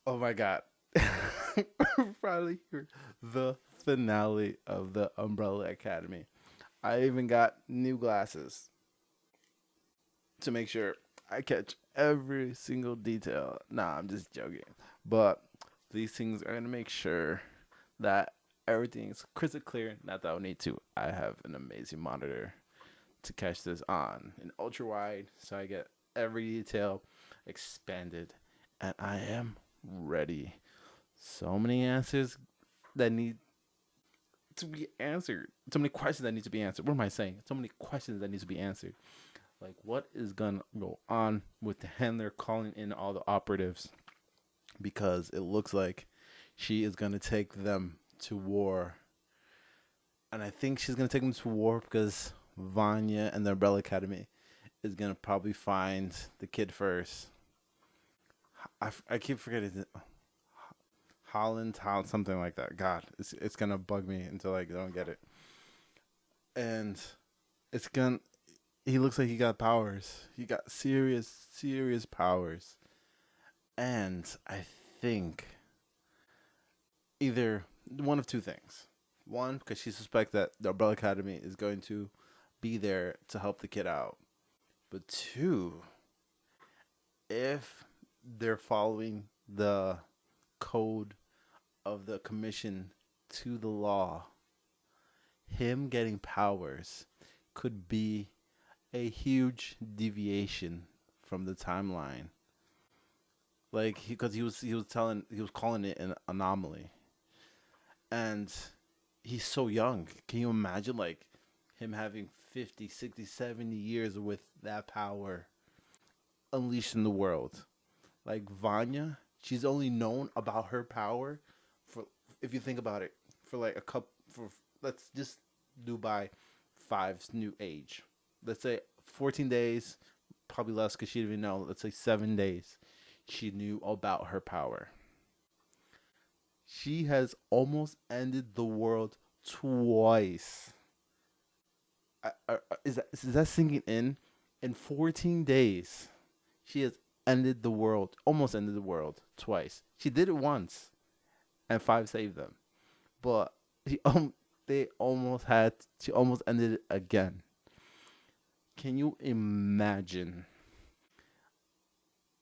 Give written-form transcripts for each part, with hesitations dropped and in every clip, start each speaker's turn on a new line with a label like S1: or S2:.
S1: Oh my god. Finally here. The finale of the Umbrella Academy. I even got new glasses to make sure I catch every single detail. Nah, I'm just joking. But these things are gonna make sure that everything's crystal clear. Not that I need to. I have an amazing monitor to catch this on in ultra wide, so I get every detail expanded, and I am ready. So many answers that need to be answered. So many questions that need to be answered. What am I saying? So many questions that need to be answered. Like, what is gonna go on with the handler calling in all the operatives? Because it looks like she is gonna take them to war, and I think she's gonna take them to war because Vanya and the Umbrella Academy is gonna probably find the kid first. I keep forgetting it. Harlan, something like that. God, it's gonna bug me until I don't get it. And it's gonna. He looks like he got powers. He got serious powers. And I think either one of two things. One, because she suspects that the Umbrella Academy is going to be there to help the kid out. But two, if they're following the code of the commission to the law, him getting powers could be a huge deviation from the timeline. Like, because he was calling it an anomaly, and he's so young. Can you imagine, like, him having 50, 60, 70 years with that power unleashed in the world? Like, Vanya, she's only known about her power for, if you think about it, for like a couple, for, let's just do by Five's new age. Let's say 14 days, probably less because she didn't even know. Let's say 7 days. She knew about her power. She has almost ended the world twice. Is that sinking in? In 14 days, she has ended the world, almost ended the world twice. She did it once, and Five saved them. But she, she almost ended it again. Can you imagine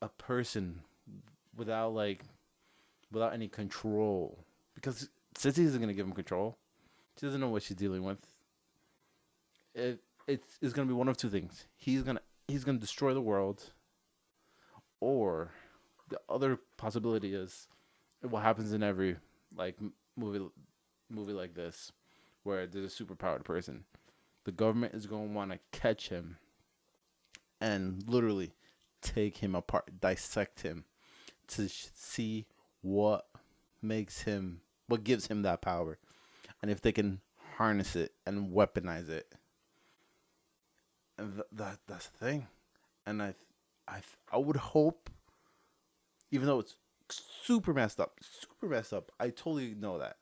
S1: a person without without any control? Because Sissy isn't gonna give him control. She doesn't know what she's dealing with. It's gonna be one of two things. He's gonna destroy the world, or the other possibility is what happens in every like movie like this, where there's a superpowered person. The government is gonna want to catch him and literally take him apart, dissect him to see what what gives him that power, and if they can harness it and weaponize it. And that's the thing. And I would hope, even though it's super messed up, I totally know that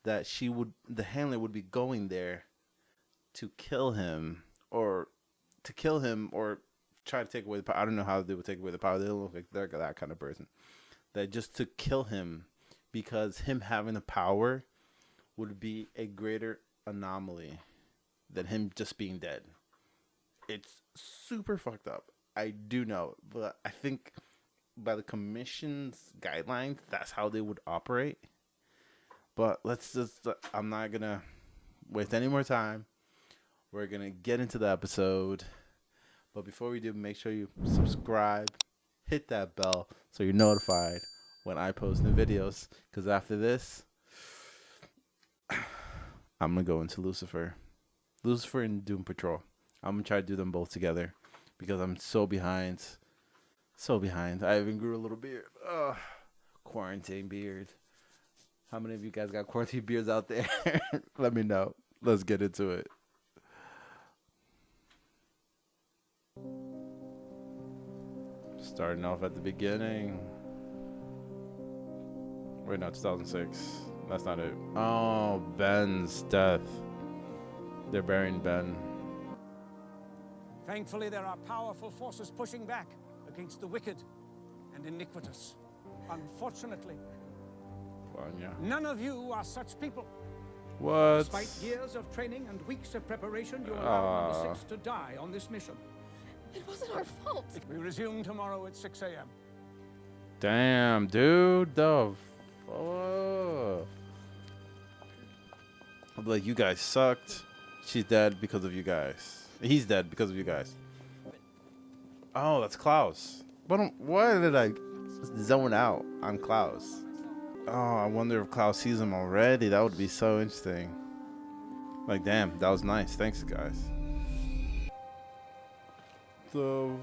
S1: the handler would be going there to kill him, or try to take away the power. I don't know how they would take away the power. They don't look like they're that kind of person. That just to kill him, because him having the power would be a greater anomaly than him just being dead. It's super fucked up. I do know, but I think by the commission's guidelines, that's how they would operate. But I'm not gonna waste any more time. We're gonna get into the episode. But before we do, make sure you subscribe, hit that bell so you're notified when I post new videos. Because after this, I'm going to go into Lucifer and Doom Patrol. I'm going to try to do them both together because I'm so behind. So behind. I even grew a little beard. Quarantine beard. How many of you guys got quarantine beards out there? Let me know. Let's get into it. Starting off at the beginning. Wait, no, 2006. That's not it. Oh, Ben's death. They're burying Ben.
S2: Thankfully, there are powerful forces pushing back against the wicked and iniquitous. Unfortunately,
S1: Vanya.
S2: none of you are such people.
S1: What?
S2: Despite years of training and weeks of preparation, you allowed number 6 to die on this mission.
S3: It wasn't our fault.
S2: We resume tomorrow at 6 a.m.
S1: Damn, dude. The fuck? I'll be like, you guys sucked. She's dead because of you guys. He's dead because of you guys. Oh, that's Klaus. But why did I zone out on Klaus? Oh, I wonder if Klaus sees him already. That would be so interesting. Like, damn, that was nice. Thanks, guys. So,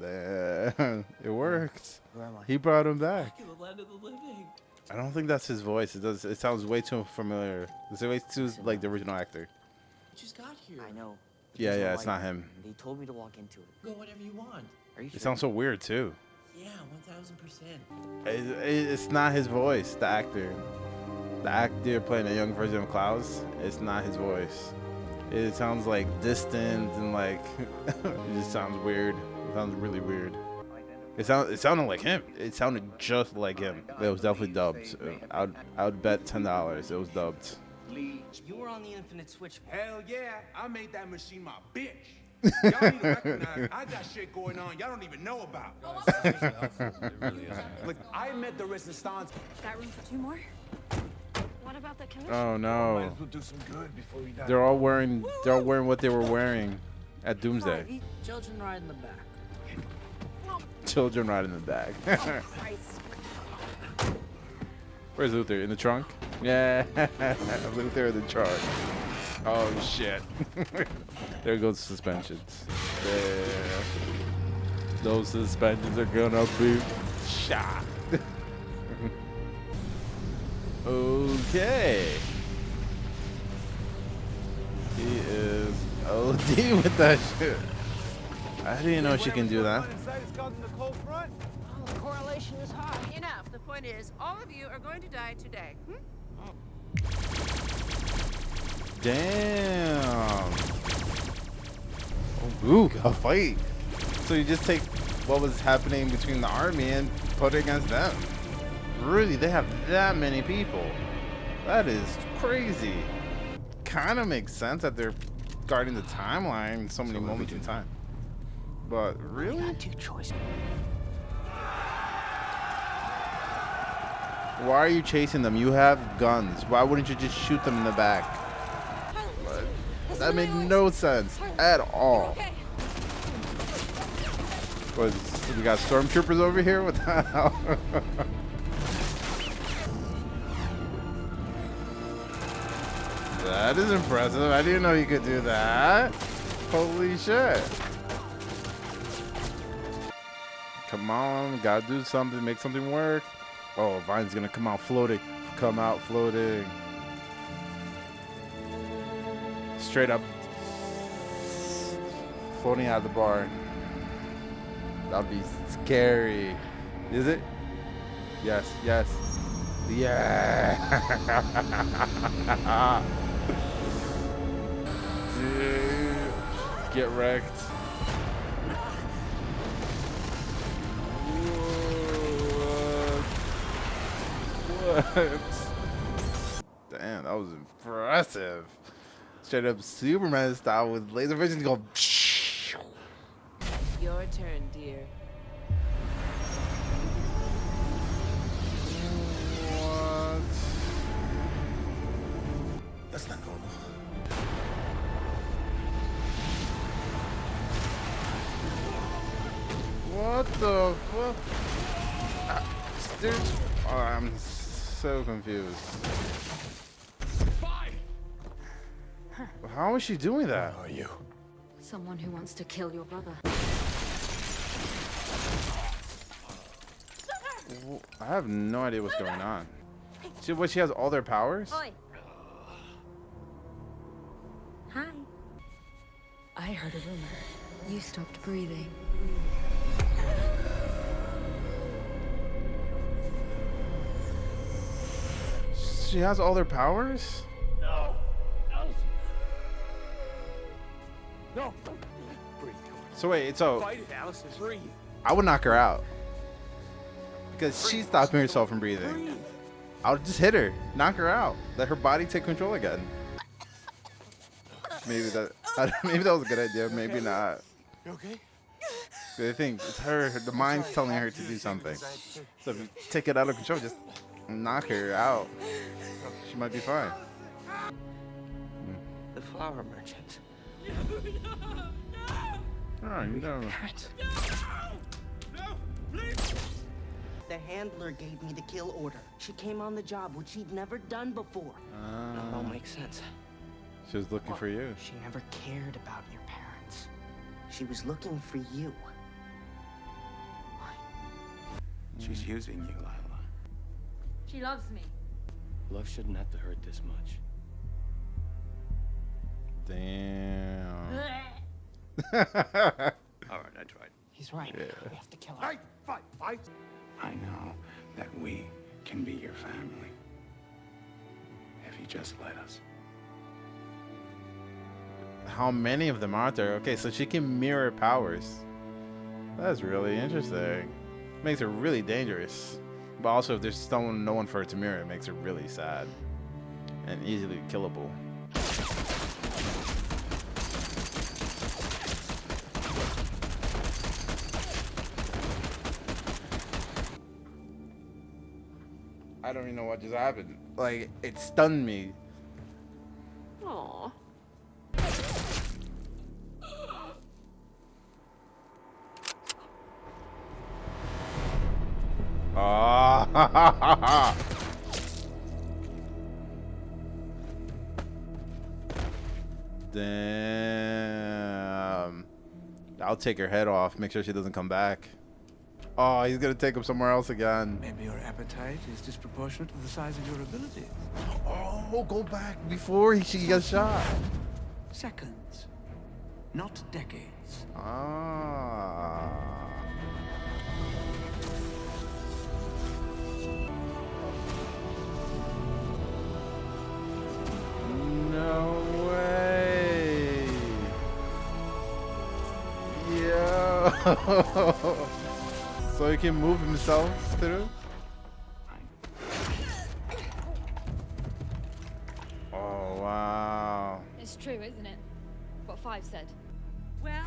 S1: damn, it worked. He brought him back.
S4: In the land of the living.
S1: I don't think that's his voice. It does. It sounds way too familiar. It's way too like the original actor.
S4: I just got here.
S5: I know.
S1: Yeah, yeah, it's not him.
S5: They told me to walk into it.
S4: Go whatever you want.
S5: Are you sure?
S1: It sounds so weird too.
S4: Yeah, 1000%.
S1: It's not his voice. The actor playing a young version of Klaus. It's not his voice. It sounds like distant and like it just sounds weird. It sounds really weird. It sounded like him. It sounded just like him. It was definitely dubbed. I would bet $10 it was dubbed.
S5: You were on the infinite switch.
S6: Hell yeah, I made that machine my bitch. Y'all need to recognize I got shit going on y'all don't even know about. Look, I met the resistance.
S3: Got room for 2 more? What about the commission?
S1: Oh no!
S6: Might as well do some good before we die.
S1: They're all wearing what they were wearing at Doomsday.
S5: Children ride in the back.
S1: Children right in the back. Where's Luther? In the trunk? Yeah, Luther in the trunk. Oh shit! There goes suspensions. There. Those suspensions are gonna be shot. Okay. He is OD with that shit. I didn't know she can do that.
S3: Oh, the correlation is high. Enough. The point is, all of you are going to die today.
S1: Damn. Oh, ooh, a fight. So you just take what was happening between the army and put it against them. Really, they have that many people. That is crazy. Kind of makes sense that they're guarding the timeline so many moments in time. But really?
S5: I got 2 choices.
S1: Why are you chasing them? You have guns. Why wouldn't you just shoot them in the back? That made no sense at all. What, we got stormtroopers over here? What the hell? That is impressive. I didn't know you could do that. Holy shit. Come on, gotta do something, make something work. Oh, Vine's gonna come out floating. Come out floating. Straight up. Floating out of the bar. That'd be scary. Is it? Yes, yes. Yeah. Dude. Get wrecked. What? Damn, that was impressive. Straight up Superman style with laser vision go.
S3: Your turn, dear.
S1: What?
S6: That's not normal.
S1: What the fuck? Dude, oh, I'm so confused. How is she doing that?
S6: Who are you?
S3: Someone who wants to kill your brother.
S1: I have no idea what's going on. She has all their powers?
S3: Oi. Hi. I heard a rumor. You stopped breathing.
S1: She has all their powers?
S2: No. No. Breathe.
S1: So wait, so
S2: Fight it, Alice. Breathe.
S1: I would knock her out. because she's stopping herself from breathing. I'll just hit her, knock her out, let her body take control again. Maybe that was a good idea. Maybe not.
S6: You okay?
S1: The thing, it's her. The mind's telling her to do something. So if you take it out of control, just knock her out. She might be fine.
S5: The flower merchant.
S1: Oh, you know.
S5: The handler gave me the kill order. She came on the job, which she'd never done before. That all makes sense.
S1: She was looking for you.
S5: She never cared about your parents. She was looking for you.
S6: She's using you, Lila.
S3: She loves me.
S7: Love shouldn't have to hurt this much.
S1: Damn.
S7: All right, I tried.
S5: He's right.
S1: Yeah.
S5: We have to kill her.
S6: Fight. I know that we can be your family. If you just let us.
S1: How many of them are there? Okay, so she can mirror powers. That's really interesting. Makes her really dangerous. But also, if there's no one for her to mirror, it makes her really sad and easily killable. I don't even know what just happened. Like, it stunned me.
S3: Aww.
S1: Ah! Damn. I'll take her head off. Make sure she doesn't come back. Oh, he's gonna take him somewhere else again.
S2: Maybe your appetite is disproportionate to the size of your abilities.
S1: Oh, go back before she gets shot.
S2: Seconds, not decades.
S1: Ah. No way. Yo. So he can move himself through? Oh, wow.
S8: It's true, isn't it? What Five said.
S3: Well,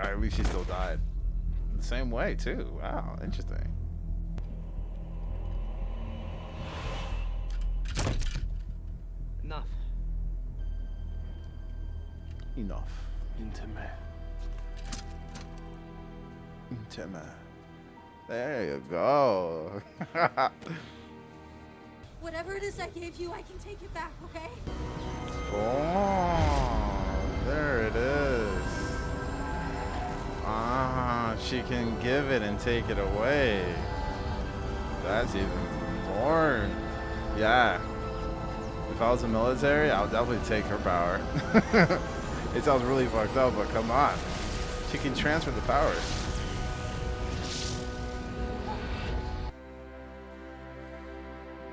S1: At least she still died. The same way, too. Wow, interesting.
S5: Enough.
S1: Enough.
S7: Intimate.
S1: There you go.
S8: Whatever it is I gave you, I can take it back, okay?
S1: Oh, there it is. Ah, she can give it and take it away. That's even more. Yeah. If I was in the military, I would definitely take her power. It sounds really fucked up, but come on. She can transfer the powers.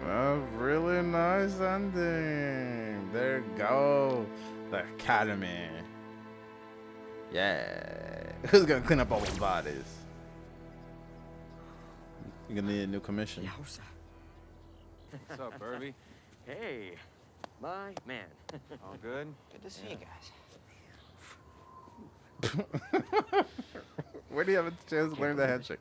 S1: A really nice ending. There you go. The Academy. Yeah. Who's gonna clean up all the bodies? You're gonna need a new commission.
S7: What's up, Burby?
S5: Hey, my man.
S7: All good?
S5: Good to see you guys.
S1: Where do you have a chance to learn the handshake?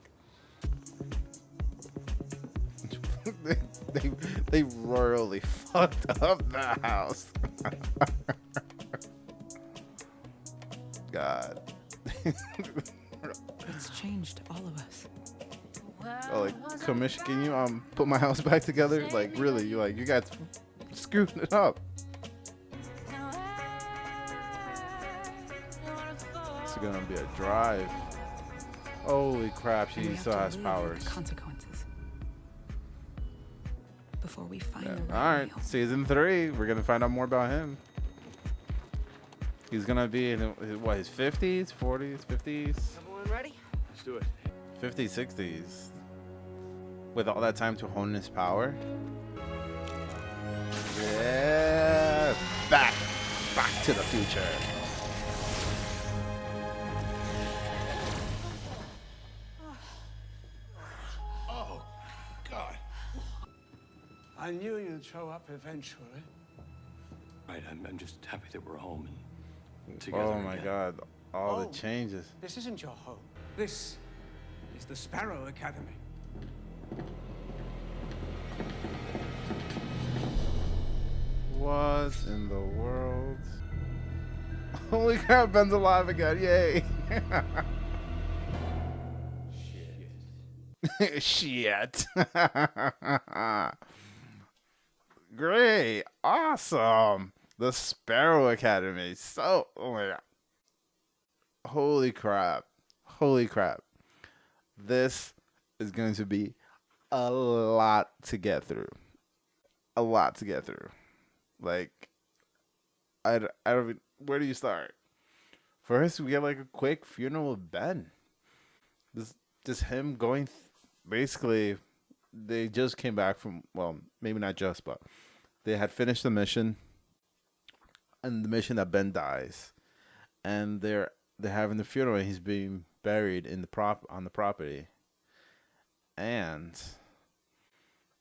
S1: they royally fucked up the house. God.
S9: It's changed all of us.
S1: Oh, like, commission, can you put my house back together? Like, really, you guys screwed it up. It's gonna be a drive. Holy crap,
S9: And we
S1: she
S9: have
S1: still
S9: to
S1: has
S9: live with
S1: powers.
S9: the consequences before we find
S1: Yeah.
S9: the
S1: All
S9: right
S1: right,
S9: meal.
S1: season 3. We're gonna find out more about him. He's gonna be in what, his 50s, 40s, 50s,
S5: Everyone ready?
S7: Let's do it.
S1: 50s, 60s, with all that time to hone his power. Yeah, back to the future.
S2: I knew you'd show up eventually.
S7: Right, I'm just happy that we're home and together
S1: Oh my
S7: again.
S1: God, all the
S2: Oh.
S1: changes.
S2: This isn't your home. This is the Sparrow Academy.
S1: What in the world? Holy crap, Ben's alive again! Yay! Shit. Great. Awesome. The Sparrow Academy. So, oh my God. Holy crap. Holy crap. This is going to be a lot to get through. A lot to get through. Like, I don't even, where do you start? First, we get like a quick funeral of Ben. Just him going, basically, they just came back from, well, maybe not just, but they had finished the mission, and the mission that Ben dies, and they're having the funeral, and he's being buried in on the property, and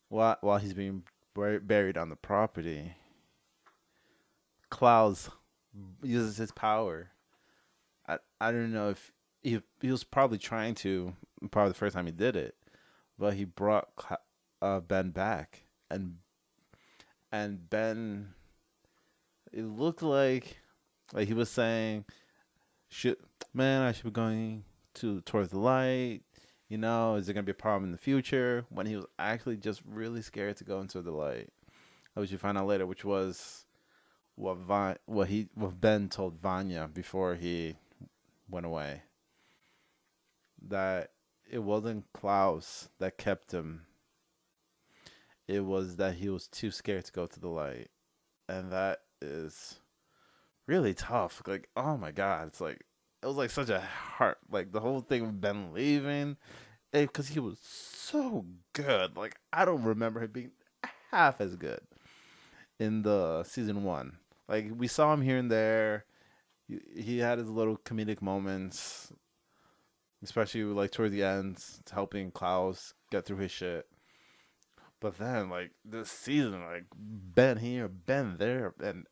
S1: while he's being buried on the property, Klaus uses his power. I don't know if he was probably trying to, probably the first time he did it, but he brought Ben back, and Ben, it looked like he was saying, I should be going towards the light. You know, is there gonna be a problem in the future? When he was actually just really scared to go into the light, which you find out later, which was what Ben told Vanya before he went away. That it wasn't Klaus that kept him. It was that he was too scared to go to the light, and that is really tough. Like, oh my God, it was like such a heart, like the whole thing with Ben leaving, because he was so good. Like, I don't remember him being half as good in the season 1. Like, we saw him here and there. He had his little comedic moments, especially like towards the end, helping Klaus get through his shit. But then, like, this season, like, Ben here, Ben there, and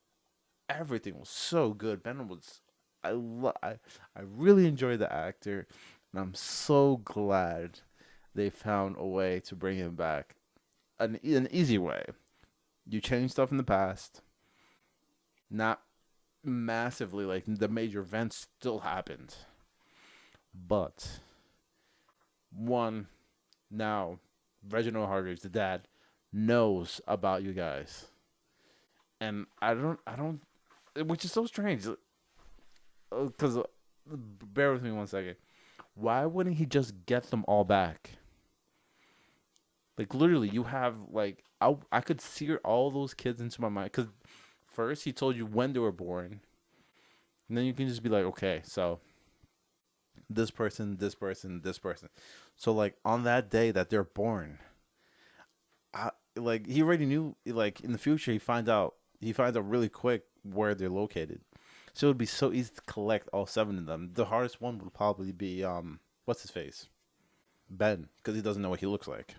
S1: everything was so good. Ben was, I really enjoyed the actor, and I'm so glad they found a way to bring him back. An easy way. You change stuff in the past, not massively, like the major events still happened, but now Reginald Hargreaves, the dad, knows about you guys, and I don't, which is so strange, because bear with me 1 second. Why wouldn't he just get them all back? Like, literally, you have, like, I could sear all those kids into my mind, because first he told you when they were born, and then you can just be like, okay, so this person, this person, this person. So, like, on that day that they're born, like, he already knew, like, in the future, he finds out really quick where they're located. So it would be so easy to collect all 7 of them. The hardest one would probably be, what's his face? Ben, because he doesn't know what he looks like.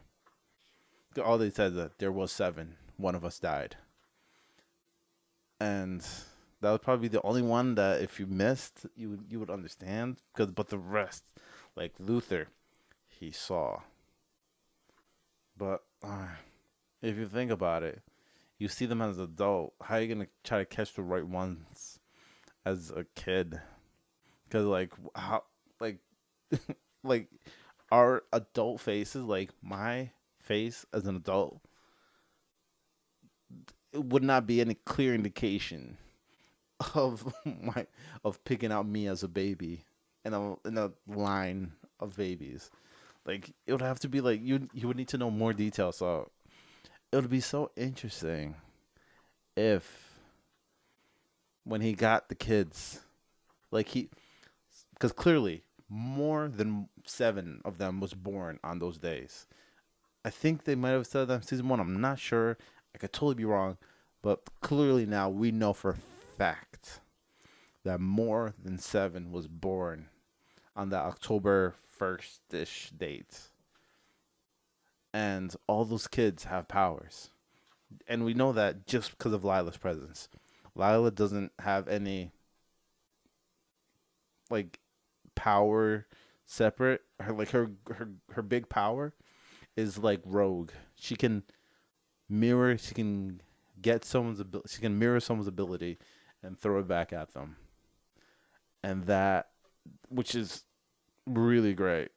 S1: All they said that there was 7. One of us died. And that was probably the only one that if you missed, you would understand. But the rest, like Luther, he saw. But if you think about it, you see them as an adult. How are you gonna try to catch the right ones as a kid? Because like our adult faces, like my face as an adult, it would not be any clear indication of picking out me as a baby in a line of babies. Like, it would have to be like you would need to know more details. So it would be so interesting if when he got the kids, like, because clearly more than 7 of them was born on those days. I think they might have said that in season 1. I'm not sure. I could totally be wrong. But clearly now we know for a fact that more than 7 was born on that October 1st-ish date. And all those kids have powers. And we know that just because of Lila's presence. Lila doesn't have any like power separate. Her big power is like Rogue. She can mirror. She can get someone's ability. She can mirror someone's ability and throw it back at them. And that, which is really great,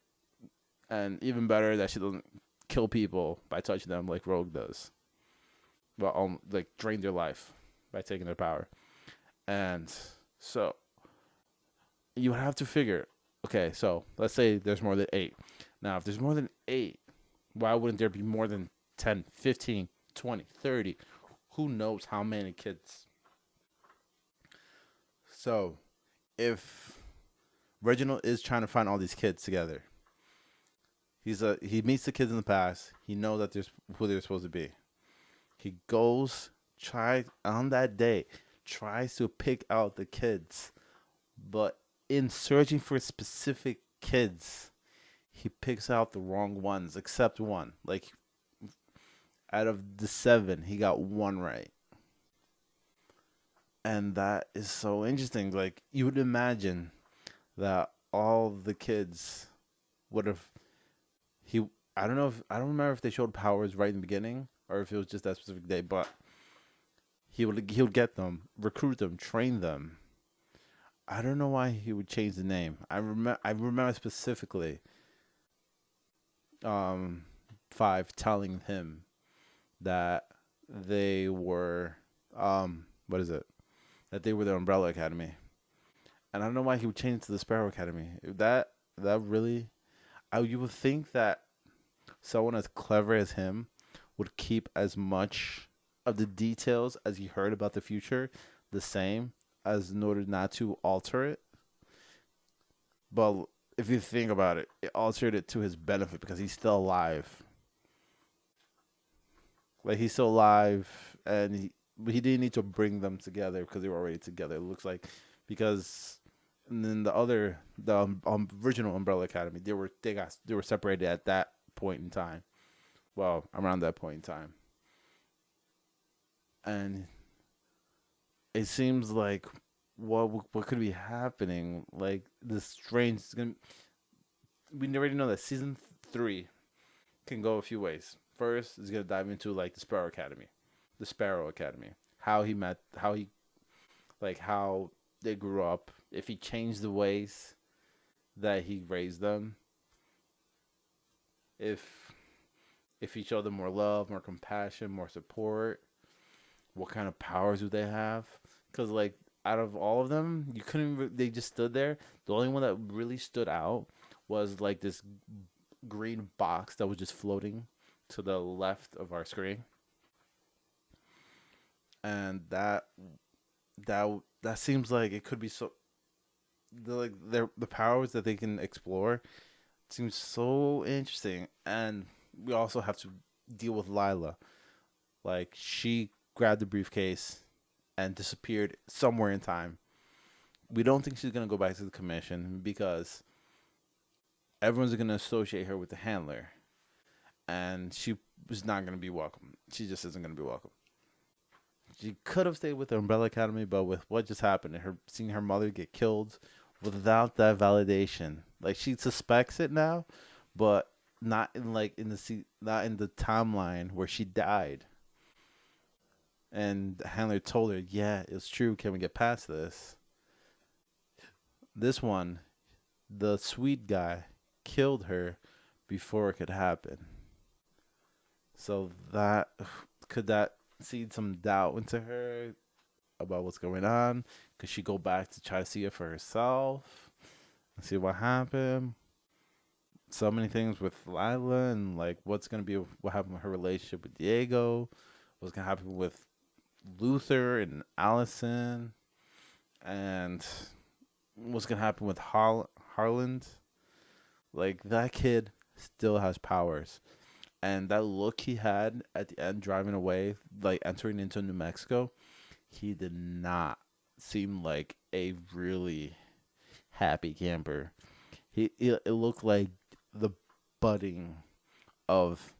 S1: and even better that she doesn't kill people by touching them like Rogue does. Well, like drain their life by taking their power. And so you would have to figure, okay, so let's say there's more than 8. Now, if there's more than 8, why wouldn't there be more than 10, 15, 20, 30? Who knows how many kids? So if Reginald is trying to find all these kids together, he meets the kids in the past. He knows that there's who they're supposed to be. He goes, tries on that day, tries to pick out the kids, but in searching for specific kids, he picks out the wrong ones, except one. Like, out of the 7, he got 1 right. And that is so interesting. Like, you would imagine that all the kids would have, I don't remember if they showed powers right in the beginning or if it was just that specific day, but he would get them, recruit them, train them. I don't know why he would change the name. I remember specifically 5 telling him that they were that they were the Umbrella Academy. And I don't know why he would change to the Sparrow Academy. That really, you would think that someone as clever as him would keep as much of the details as he heard about the future the same, as in order not to alter it. But if you think about it, it altered it to his benefit because he's still alive. Like, he's still alive, and he didn't need to bring them together because they were already together. It looks like, because and then the original Umbrella Academy, they were separated at that point in time. Well, around that point in time, and it seems like what could be happening? Like, this strange. We already know that season 3 can go a few ways. First, is gonna dive into like the Sparrow Academy, how they grew up, if he changed the ways that he raised them, if he showed them more love, more compassion, more support, what kind of powers do they have? Because like, out of all of them, they just stood there. The only one that really stood out was like this green box that was just floating to the left of our screen. And that seems like it could be so, the powers that they can explore seems so interesting. And we also have to deal with Lila. Like, she grabbed the briefcase and disappeared somewhere in time. We don't think she's gonna go back to the commission because everyone's gonna associate her with the handler, and she was not gonna be welcome. She just isn't gonna be welcome. She could have stayed with the Umbrella Academy, but with what just happened, and seeing her mother get killed without that validation, like, she suspects it now, but not in the timeline where she died. And the handler told her, "Yeah, it's true. Can we get past this?" This one, the sweet guy, killed her before it could happen. So could that seed some doubt into her about what's going on? Could she go back to try to see it for herself and see what happened? So many things with Lila, and like, what happened with her relationship with Diego, what's gonna happen with Luther and Allison, and what's gonna happen with Harlan. Like, that kid still has powers, and that look he had at the end driving away, like entering into New Mexico, he did not seem like a really happy camper. It looked like the budding of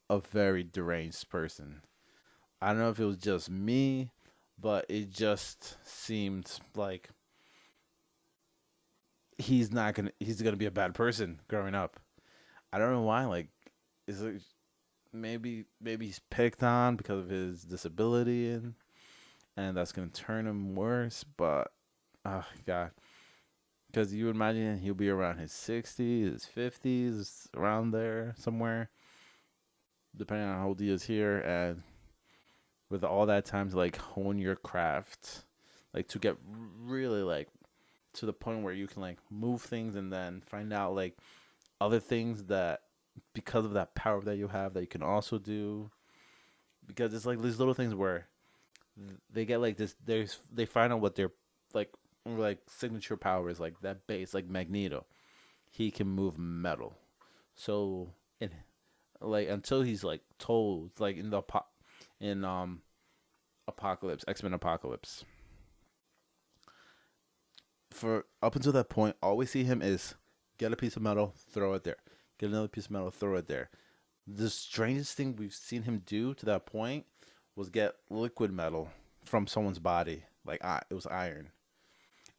S1: a very deranged person. I don't know if it was just me, but it just seemed like he's gonna be a bad person growing up. I don't know why. Like, is it maybe he's picked on because of his disability and that's gonna turn him worse. But oh god, because you imagine he'll be around his 60s, his 50s, around there somewhere, depending on how old he is here, and with all that time to like hone your craft, like to get really like to the point where you can like move things and then find out like other things that because of that power that you have that you can also do, because it's like these little things where they get like this, they find out what their like signature power is, like that base, like Magneto, he can move metal. So in like until he's like told like in the in Apocalypse, X-Men Apocalypse, for up until that point, all we see him is get a piece of metal, throw it there. Get another piece of metal, throw it there. The strangest thing we've seen him do to that point was get liquid metal from someone's body, like it was iron,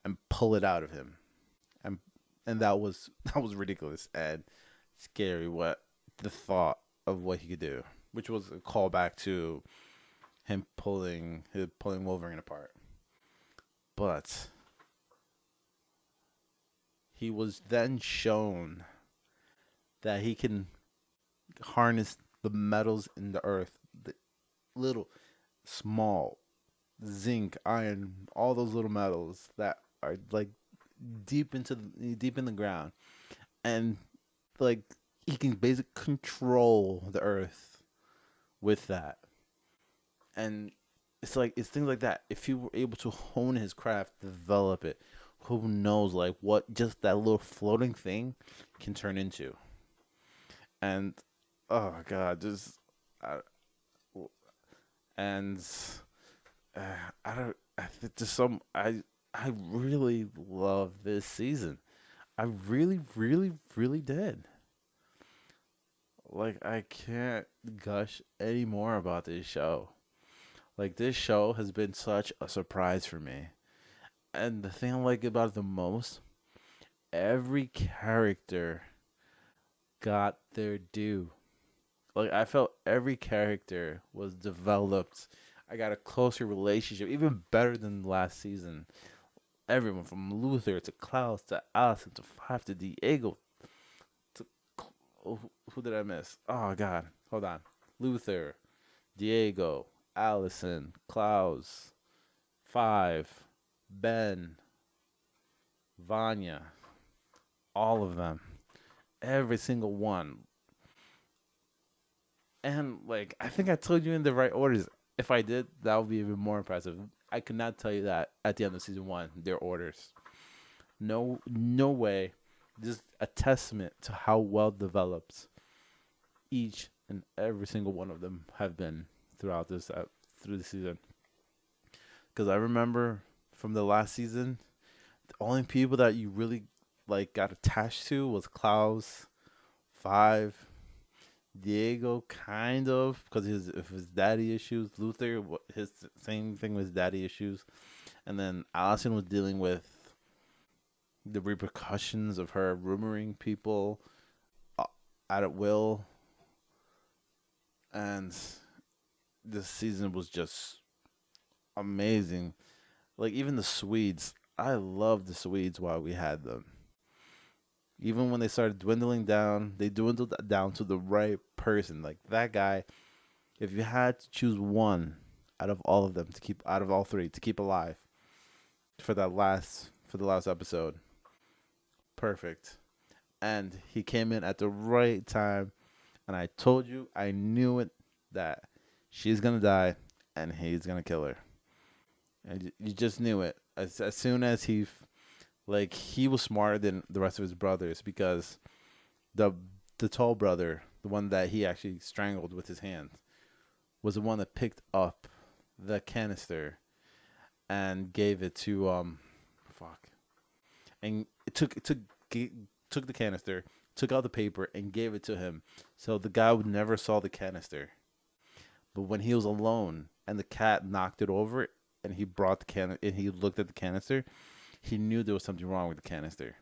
S1: and pull it out of him, and that was ridiculous and scary. What the thought of what he could do, which was a callback to him pulling Wolverine apart, but he was then shown that he can harness the metals in the earth, the little, small, zinc, iron, all those little metals that are like deep in the ground, and like he can basically control the earth with that. And it's things like that. If he were able to hone his craft, develop it, who knows like what just that little floating thing can turn into. And oh god, just and I don't. I think just some. I really love this season. I really, really, really did. Like I can't gush any more about this show. Like this show has been such a surprise for me. And the thing I like about it the most, every character got their due. Like I felt every character was developed. I got a closer relationship, even better than last season. Everyone from Luther to Klaus to Allison to Five to Diego to who did I miss? Oh god, hold on. Luther, Diego, Allison, Klaus, Five, Ben, Vanya, all of them, every single one. And like I think I told you in the right orders. If I did, that would be even more impressive. I could not tell you that at the end of season 1, their orders. No way. Just a testament to how well developed each and every single one of them have been throughout through the season. Because I remember from the last season, the only people that you really like got attached to was Klaus, Five, Diego, kind of, because of his daddy issues. Luther, his same thing with daddy issues. And then Allison was dealing with the repercussions of her rumoring people at will. And this season was just amazing. Like, even the Swedes. I loved the Swedes while we had them. Even when they started dwindling down, they dwindled down to the right person. Like that guy, if you had to choose one out of all of them to keep, out of all three, to keep alive for the last episode, perfect. And he came in at the right time. And I told you, I knew it, that she's going to die and he's going to kill her. And you just knew it. As soon as he was smarter than the rest of his brothers, because the tall brother, the one that he actually strangled with his hand, was the one that picked up the canister and gave it to and it took the canister, took out the paper and gave it to him, so the guy would never saw the canister. But when he was alone, and the cat knocked it over, and he brought the can and he looked at the canister, he knew there was something wrong with the canister,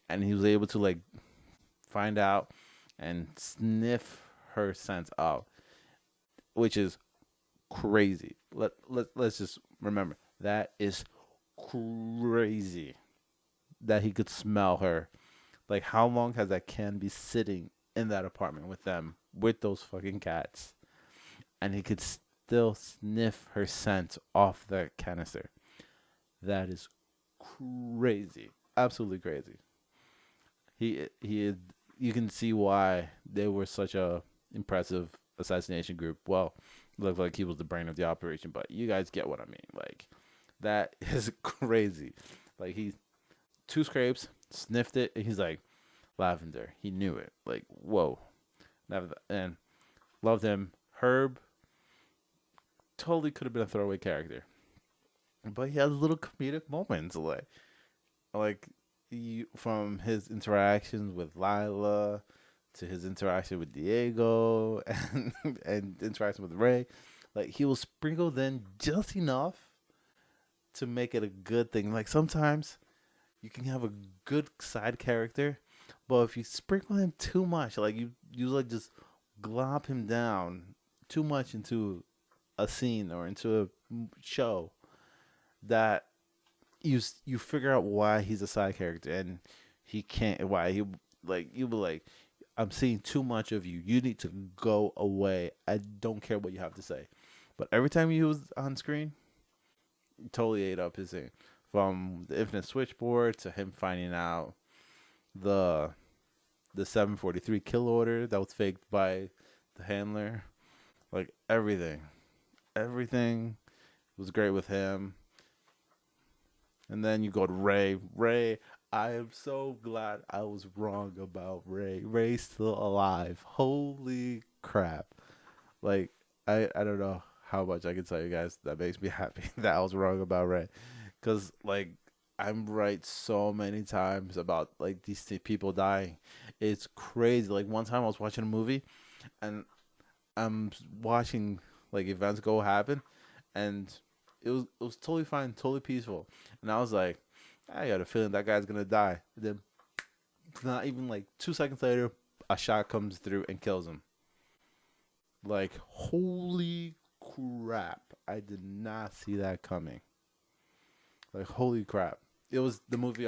S1: and he was able to like find out and sniff her scent out, which is crazy. Let's just remember that is crazy that he could smell her. Like, how long has that can be sitting in that apartment with them, with those fucking cats, and he could still sniff her scent off the canister? That is crazy, absolutely crazy. He you can see why they were such a impressive assassination group. Well, it looked like he was the brain of the operation, but you guys get what I mean. Like, that is crazy. Like, he 2 scrapes, sniffed it, and he's like, lavender. He knew it. Like, whoa. And loved him. Herb totally could have been a throwaway character, but he has little comedic moments, like from his interactions with Lila to his interaction with Diego and interaction with Ray. Like, he will sprinkle in just enough to make it a good thing. Like, sometimes you can have a good side character, but if you sprinkle him too much, like you like just glob him down too much into a scene or into a show, that you figure out why he's a side character, and he can't, why he, like, you be like, I'm seeing too much of you. You need to go away. I don't care what you have to say. But every time he was on screen, he totally ate up his scene. From the infinite switchboard to him finding out the 743 kill order that was faked by the handler. Like, everything was great with him. And then you go to Ray. I am so glad I was wrong about Ray. Ray's still alive. Holy crap. Like, I don't know how much I can tell you guys that makes me happy that I was wrong about Ray. Because, like, I'm right so many times about, like, these people dying. It's crazy. Like, one time I was watching a movie, and I'm watching, like, events go happen, and it was totally fine, totally peaceful. And I was like, I got a feeling that guy's gonna die. And then, not even like 2 seconds later, a shot comes through and kills him. Like, holy crap! I did not see that coming. Like, holy crap! It was the movie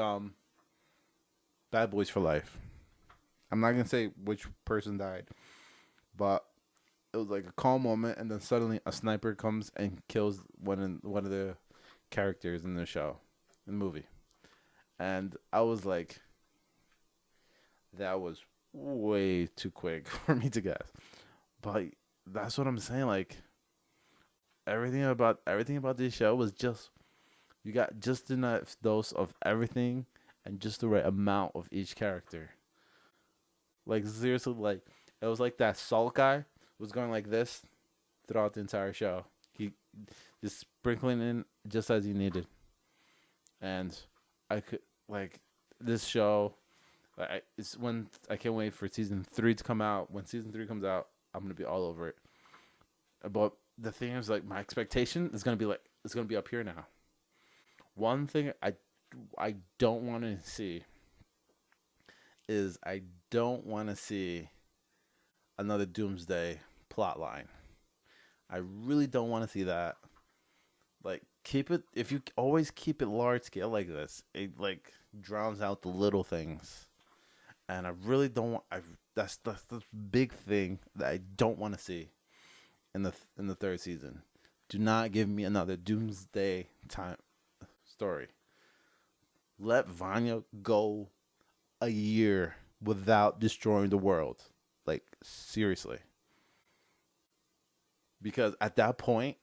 S1: Bad Boys for Life. I'm not gonna say which person died, but it was like a calm moment, and then suddenly a sniper comes and kills one of the characters in the show, in the movie. And I was like, that was way too quick for me to guess. But that's what I'm saying. Like, everything about this show was just, you got just enough dose of everything and just the right amount of each character. Like, seriously, like, it was like that Salt guy was going like this throughout the entire show. He just sprinkling in just as he needed. And I could, like, this show, it's when I can't wait for season 3 to come out. When season 3 comes out, I'm gonna be all over it. But the thing is, like, my expectation is gonna be like, it's gonna be up here now. One thing I don't want to see is, I don't want to see another Doomsday plotline. I really don't want to see that. Like, keep it, if you always keep it large scale like this, it, like, drowns out the little things. And I really don't want, that's the big thing that I don't want to see in the 3rd season. Do not give me another Doomsday time story. Let Vanya go a year without destroying the world. Like, seriously. Because at that point,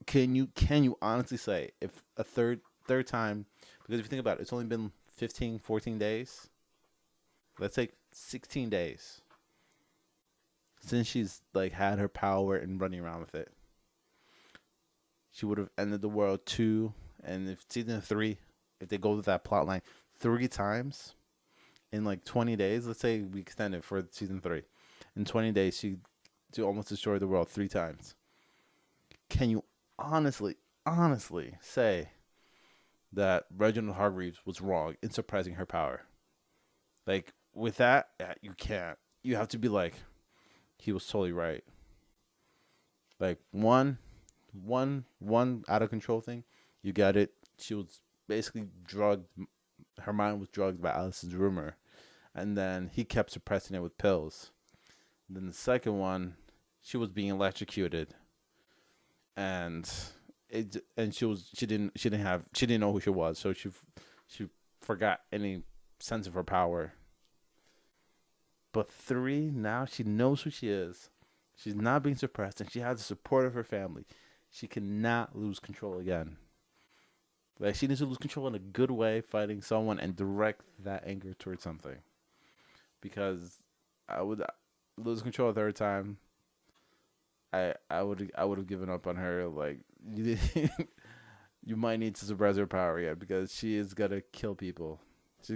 S1: can you honestly say, if a third time, because if you think about it, it's only been 14 days. Let's say 16 days since she's, like, had her power and running around with it. She would have ended the world 2, and if season 3, if they go with that plot line 3 times in, like, 20 days, let's say we extend it for season 3. In 20 days, to almost destroy the world 3 times. Can you honestly say that Reginald Hargreaves was wrong in suppressing her power? Like, with that, you can't. You have to be like, he was totally right. Like, one out of control thing, you got it. She was basically drugged. Her mind was drugged by Alice's rumor, and then he kept suppressing it with pills. And then the second one, she was being electrocuted, and she didn't know who she was, so she forgot any sense of her power. But 3, now she knows who she is. She's not being suppressed, and she has the support of her family. She cannot lose control again. Like, she needs to lose control in a good way, fighting someone, and direct that anger towards something. Because I would lose control a 3rd time. I would have given up on her. Like, you might need to suppress her power yet, because she is gonna kill people. She's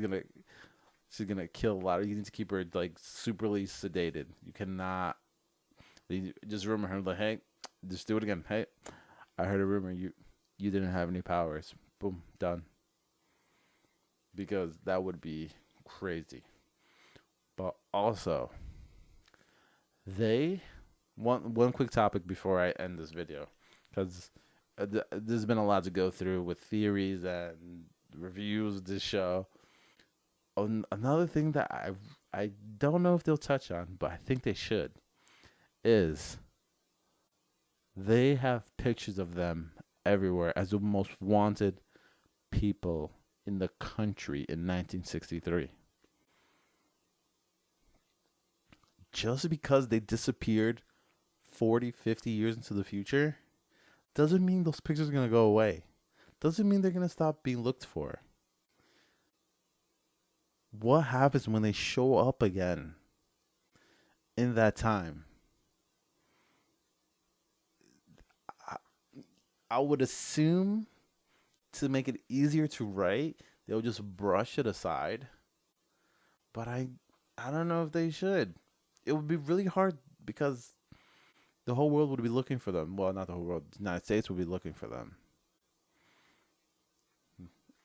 S1: gonna kill a lot. You need to keep her like superly sedated. You cannot. You just rumor her like, hey, just do it again. Hey, I heard a rumor you didn't have any powers. Boom, done. Because that would be crazy. But also, one quick topic before I end this video, because there's been a lot to go through with theories and reviews of this show. Another thing that I don't know if they'll touch on, but I think they should, is they have pictures of them everywhere as the most wanted people in the country in 1963. Just because they disappeared 40, 50 years into the future doesn't mean those pictures are going to go away. Doesn't mean they're going to stop being looked for. What happens when they show up again in that time? I would assume, to make it easier to write, they'll just brush it aside. But I don't know if they should. It would be really hard, because the whole world would be looking for them. Well, not the whole world. The United States would be looking for them.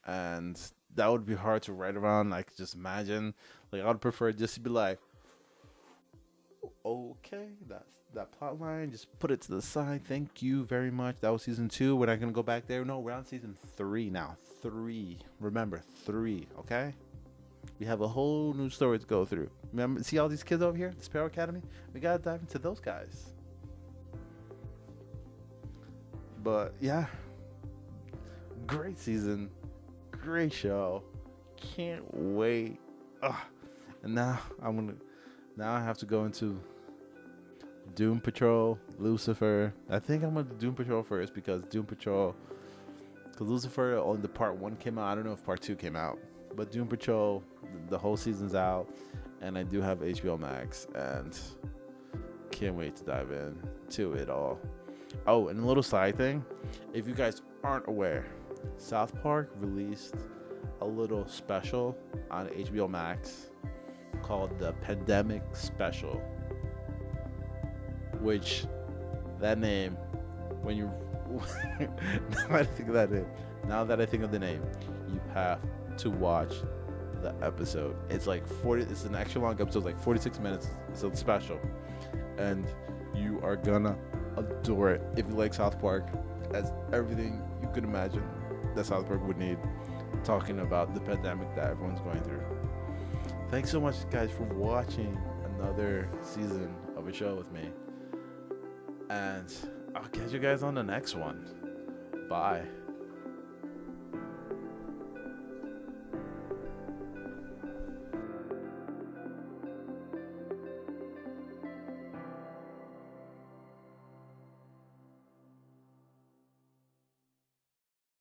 S1: And that would be hard to write around. I could just imagine. Like, I would prefer just to be like, okay, that's that plot line. Just put it to the side. Thank you very much. That was season 2. We're not going to go back there. No, we're on season 3 now. 3. Remember, 3, okay? We have a whole new story to go through. Remember, see all these kids over here? The Sparrow Academy? We got to dive into those guys. But, yeah. Great season. Great show. Can't wait. Ugh. And now I have to go into Doom Patrol, Lucifer. I think I'm gonna do Doom Patrol first, because Lucifer, only the part 1 came out. I don't know if part 2 came out, but Doom Patrol, the whole season's out, and I do have HBO Max, and can't wait to dive in to it all. Oh, and a little side thing, if you guys aren't aware, South Park released a little special on HBO Max called the Pandemic Special, which, that name, when you now that I think of the name, you have to watch the episode. It's like 40. It's an extra long episode, like 46 minutes. So it's special, and you are gonna adore it if you like South Park. As everything you could imagine that South Park would need, talking about the pandemic that everyone's going through. Thanks so much, guys, for watching another season of a show with me, and I'll catch you guys on the next one. Bye.